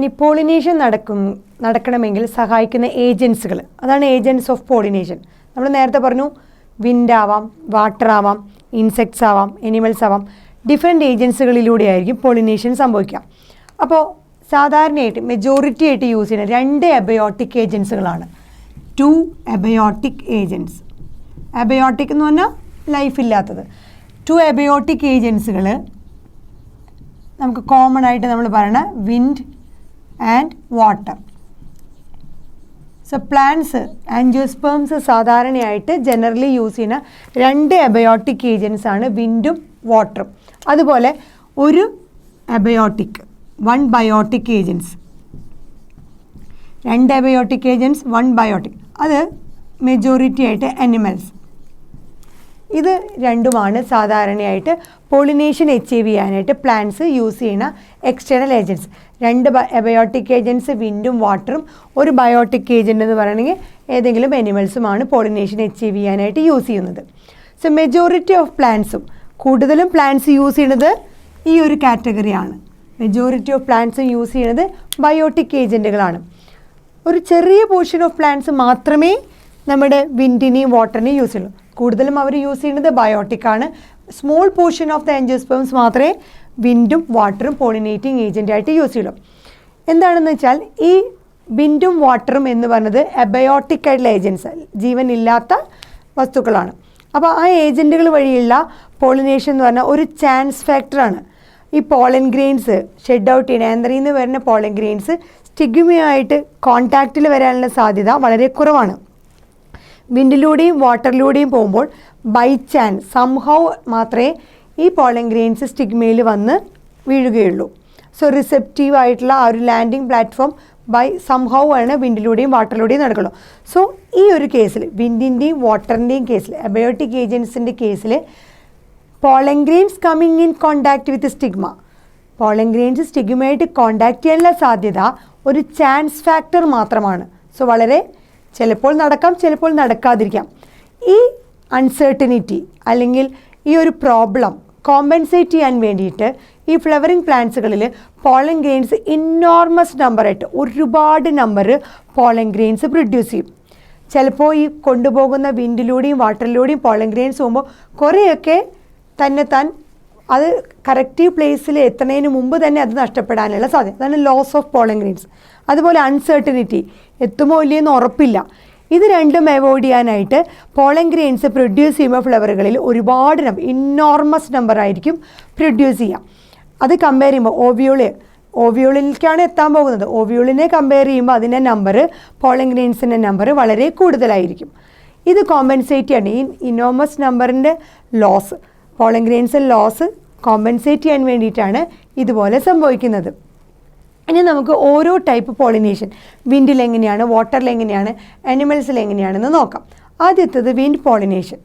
ഇനി പോളിനേഷൻ നടക്കണമെങ്കിൽ സഹായിക്കുന്ന ഏജൻസുകൾ, അതാണ് ഏജൻറ്റ്സ് ഓഫ് പോളിനേഷൻ. നമ്മൾ നേരത്തെ പറഞ്ഞു വിൻഡ് ആവാം, വാട്ടർ ആവാം, ഇൻസെക്ട്സ് ആവാം, എനിമൽസ് ആവാം. ഡിഫറെൻറ്റ് ഏജൻസുകളിലൂടെ ആയിരിക്കും പോളിനേഷൻ സംഭവിക്കുക. അപ്പോൾ സാധാരണയായിട്ട് മെജോറിറ്റി ആയിട്ട് യൂസ് ചെയ്യുന്ന 2 എബയോട്ടിക് ഏജൻസുകളാണ്. 2 abiotic agents. എബയോട്ടിക് എന്ന് പറഞ്ഞാൽ ലൈഫ് ഇല്ലാത്തത്. 2 എബയോട്ടിക് ഏജൻസുകൾ നമുക്ക് കോമൺ ആയിട്ട് നമ്മൾ പറയണ wind and water. So plants angiosperms സാധാരണയായിട്ട് ജനറലി യൂസ് ചെയ്യുന്ന 2 എബയോട്ടിക് ഏജൻസ് ആണ് വിൻഡും വാട്ടറും. അതുപോലെ ഒരു abiotic 1 biotic agents. 2 abiotic agents 1 biotic. അത് മെജോറിറ്റി ആയിട്ട് അനിമൽസ്. ഇത് രണ്ടുമാണ് സാധാരണയായിട്ട് പോളിനേഷൻ അച്ചീവ് ചെയ്യാനായിട്ട് പ്ലാന്റ്സ് യൂസ് ചെയ്യുന്ന എക്സ്റ്റേണൽ ഏജൻറ്റ്സ്. 2 എബയോട്ടിക് ഏജൻറ്റ്സ് വിൻഡും വാട്ടറും, ഒരു ബയോട്ടിക് ഏജൻറ്റ് എന്ന് പറയണമെങ്കിൽ ഏതെങ്കിലും അനിമൽസുമാണ് പോളിനേഷൻ അച്ചീവ് ചെയ്യാനായിട്ട് യൂസ് ചെയ്യുന്നത്. സോ മെജോറിറ്റി ഓഫ് പ്ലാന്റ്സും, കൂടുതലും പ്ലാന്റ്സ് യൂസ് ചെയ്യുന്നത് ഈ ഒരു കാറ്റഗറിയാണ്. മെജോറിറ്റി ഓഫ് പ്ലാന്റ്സും യൂസ് ചെയ്യുന്നത് ബയോട്ടിക് ഏജൻറ്റുകളാണ്. ഒരു ചെറിയ പോർഷൻ ഓഫ് പ്ലാന്റ്സ് മാത്രമേ നമ്മുടെ വിൻഡിനെയും വാട്ടറിനെയും യൂസ് ചെയ്യുള്ളൂ. കൂടുതലും അവർ യൂസ് ചെയ്യുന്നത് ബയോട്ടിക് ആണ്. Small portion of the angiosperms മാത്രമേ വിൻഡും വാട്ടറും പോളിനേറ്റിംഗ് ഏജൻറ്റായിട്ട് യൂസ് ചെയ്യുള്ളൂ. എന്താണെന്ന് വെച്ചാൽ ഈ വിൻഡും വാട്ടറും എന്ന് പറയുന്നത് എബയോട്ടിക് ആയിട്ടുള്ള ഏജൻസ്, ജീവൻ ഇല്ലാത്ത വസ്തുക്കളാണ്. അപ്പോൾ ആ ഏജൻറ്റുകൾ വഴിയുള്ള പോളിനേഷൻ എന്ന് പറഞ്ഞാൽ ഒരു ചാൻസ് ഫാക്ടറാണ്. ഈ പോളൻ ഗ്രെയിൻസ് ഷെഡ് ഔട്ട് ചെയ്യുന്ന ആന്തറിൽ നിന്ന് വരുന്ന പോളൻ ഗ്രെയിൻസ് സ്റ്റിഗ്മയായിട്ട് കോൺടാക്റ്റിൽ വരാനുള്ള സാധ്യത വളരെ കുറവാണ്. വിൻഡിലൂടെയും വാട്ടറിലൂടെയും പോകുമ്പോൾ ബൈ ചാൻസ് സംഹൗ മാത്രമേ ഈ പോളൻ ഗ്രെയിൻസ് സ്റ്റിഗ്മയിൽ വന്ന് വീഴുകയുള്ളൂ. സോ റിസെപ്റ്റീവ് ആയിട്ടുള്ള ആ ഒരു ലാൻഡിങ് പ്ലാറ്റ്ഫോം ബൈ സംഹൗ ആണ് വിൻഡിലൂടെയും വാട്ടറിലൂടെയും നടക്കുള്ളൂ. സോ ഈ ഒരു കേസിൽ വിൻഡിൻ്റെയും വാട്ടറിൻ്റെയും കേസിൽ എബയോട്ടിക് ഏജൻസിൻ്റെ കേസിൽ pollen grains coming in contact with stigma, pollen grains സ്റ്റിഗ്മയായിട്ട് കോണ്ടാക്ട് ചെയ്യാനുള്ള സാധ്യത ഒരു ചാൻസ് ഫാക്ടർ മാത്രമാണ്. സോ വളരെ ചിലപ്പോൾ നടക്കാം, ചിലപ്പോൾ നടക്കാതിരിക്കാം. ഈ അൺസർട്ടനിറ്റി അല്ലെങ്കിൽ ഈ ഒരു പ്രോബ്ലം കോമ്പൻസേറ്റ് ചെയ്യാൻ വേണ്ടിയിട്ട് ഈ ഫ്ലവറിങ് പ്ലാന്റ്സുകളിൽ പോളൻ ഗ്രെയിൻസ് ഇന്നോർമസ് നമ്പറായിട്ട് ഒരുപാട് നമ്പർ പോളൻ ഗ്രെയിൻസ് പ്രൊഡ്യൂസ് ചെയ്യും. ചിലപ്പോൾ ഈ കൊണ്ടുപോകുന്ന വിൻഡിലൂടെയും വാട്ടറിലൂടെയും പോളൻ ഗ്രെയിൻസ് പോകുമ്പോൾ കുറേയൊക്കെ തന്നെത്താൻ അത് കറക്റ്റീവ് പ്ലേസിൽ എത്തുന്നതിന് മുമ്പ് തന്നെ അത് നഷ്ടപ്പെടാനുള്ള സാധ്യത. അതാണ് ലോസ് ഓഫ് പോളൻ ഗ്രെയിൻസ്. അതുപോലെ അൺസർട്ടനിറ്റി, എത്തുമോ ഇല്ലയെന്ന് ഉറപ്പില്ല. ഇത് രണ്ടും അവോയ്ഡ് ചെയ്യാനായിട്ട് പോളൻ ഗ്രെയിൻസ് പ്രൊഡ്യൂസ് ചെയ്യുമ്പോൾ ഫ്ലവറുകളിൽ ഒരുപാട് ഇന്നോർമസ് നമ്പർ ആയിരിക്കും പ്രൊഡ്യൂസ് ചെയ്യുക. അത് കമ്പയർ ചെയ്യുമ്പോൾ ഓവിയോളിലേക്കാണ് എത്താൻ പോകുന്നത്. ഓവിയോളിനെ കമ്പയർ ചെയ്യുമ്പോൾ അതിൻ്റെ നമ്പർ, പോളൻ ഗ്രെയിൻസിൻ്റെ നമ്പർ വളരെ കൂടുതലായിരിക്കും. ഇത് കോമ്പൻസേറ്റ് ചെയ്യണം. ഈ ഇന്നോർമസ് നമ്പറിൻ്റെ loss, pollen grains loss compensate ചെയ്യാൻ വേണ്ടിയിട്ടാണ് ഇതുപോലെ സംഭവിക്കുന്നത്. ഇനി നമുക്ക് ഓരോ ടൈപ്പ് പോളിനേഷൻ, വിൻഡിൽ എങ്ങനെയാണ്, വാട്ടറിൽ എങ്ങനെയാണ്, അനിമൽസിൽ എങ്ങനെയാണെന്ന് നോക്കാം. ആദ്യത്തേത് വിൻഡ് പോളിനേഷൻ.